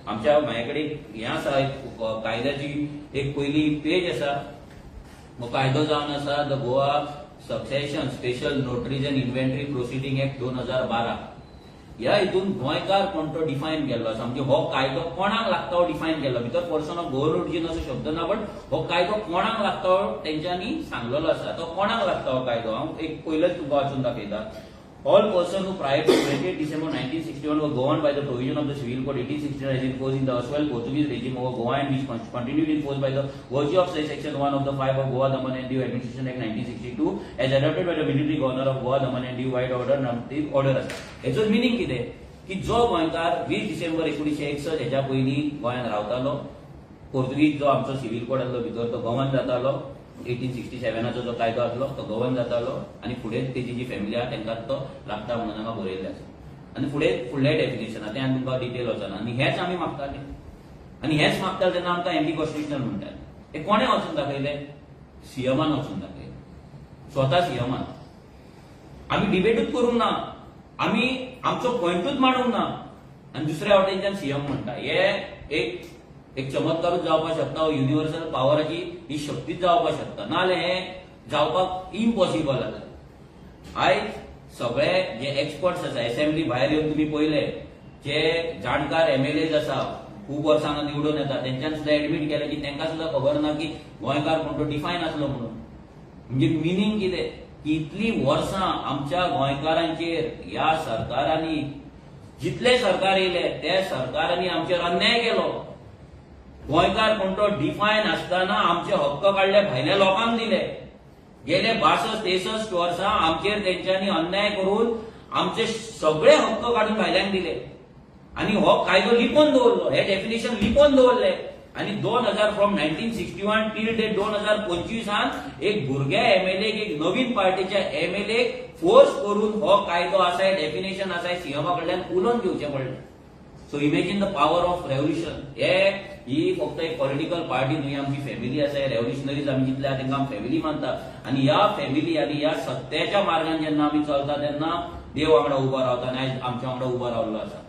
आमच्या माझ्याकडे हे आसा कायद्याची एक पहिली पेज आसा. हो कायदो जावन आसा the Goa succession special notaries and inventory proceeding act 2012. ह्या हितून गोंयकार कोण तो डिफायन केल्लो आसा. म्हणजे हो कायदो कोणाक लागता हो डिफायन केल्लो. भितर पर्सन ऑफ गोवन ओरिजीन असो शब्द ना, बट हो कायदो कोणाक लागता हो तेंच्यांनी सांगलेलो आसा. तो कोणाक लागता हो कायदो हांव एक पयलेच तुका वाचून दाखयता. All persons who prior to 28 December 1961 were governed by the provision of the Civil Code 1869 as imposed in the erstwhile Portuguese regime over Goa and which continued in force by the virtue of Section 1 of the 5 of Goa, Daman and Diu Administration Act 1962 as adopted by the military governor of Goa, Daman and Diu White Order order आसा. हेचो meaning कितें की जो गोंयकार 20 डिसेंबर 1961 हेच्या पयलीं गोंयांत रावतालो, पोर्तुगीज जो आमचो सिव्हिल कोड आसलो भितर तो गव्हर्न जातालो. 1867 जो कायदो आसलो तो गव्हर्न जातालो आणि फुडें तेजी जी फॅमिली आहा तांकां तो लागता म्हणून हांगा बरयल्लें आसा. आणि फुडें फुडलें डेफिनेशन आहा तें आनी तुमकां डिटेल वचना. आनी हेच आमी मागताले आनी हेच मागताले तेन्ना आमकां एंटी कॉन्स्टिट्युशनल म्हणटाले. हे कोणें वचून दाखयलें? सीएमान वचून दाखयलें. स्वता सीएमान. आमी डिबेटूच करूंक ना, आमी आमचो पॉयंटूच मांडूंक ना आनी दुसऱ्या वाटेच्यान सीएम म्हणटा. हे एक चमत्कारूच जावपाक शकता. युनिव्हर्सल पॉवराची ही शक्तीच जावपाक शकता. नाल्यार हे जावपाक इम्पॉसिबल आसा. आयज सगळे जे एक्सपर्ट्स आसा असेंब्ली भायर येवन तुम्ही पळयले जे जाणकार एमएलएज आसा खूब वर्सां निवडून येता तेंच्यान सुद्धा एडमिट केलें की तांकां सुद्धा खबर ना की गोंयकार कोण तो डिफायन आसलो म्हणून. म्हणजे मिनींग कितें की इतली वर्सां आमच्या गोंयकारांचेर ह्या सरकारांनी जितले सरकार येयले त्या सरकारांनी आमचेर अन्याय केलो. गोंयकार कोण तो डिफायन आसतना आमचे हक्क काढले भायल्या लोकांक दिले. गेले 62-63 वर्सां आमचेर तेंच्यांनी अन्याय करून आमचे सगळे हक्क काढून भायल्यांक दिले आणि हो कायदो लिपोवन दवरलो. हे डेफिनेशन लिपोवन दवरले आणि 2000 फ्रॉम 1961 टील डेट 2025 एक भुरग्या एमएलए एक नवीन पार्टीच्या एमएलए फोर्स करून हो कायदो आसा डेफिनेशन आसा सीएमा कडल्यान उलोवन घेवचे पडले. So imagine the power of revolution. ही फक्त एक पॉलिटिकल पार्टी न्हय, आमची फॅमिली आसा. रेव्होल्युशनरीज आमी जितले आहा तांकां फॅमिली मानता आनी ह्या फॅमिली आनी ह्या सत्याच्या मार्गान जेन्ना आमी चलता तेन्ना देव वांगडा उबो रावता आनी आयज आमच्या वांगडा उबो रावल्लो आसा.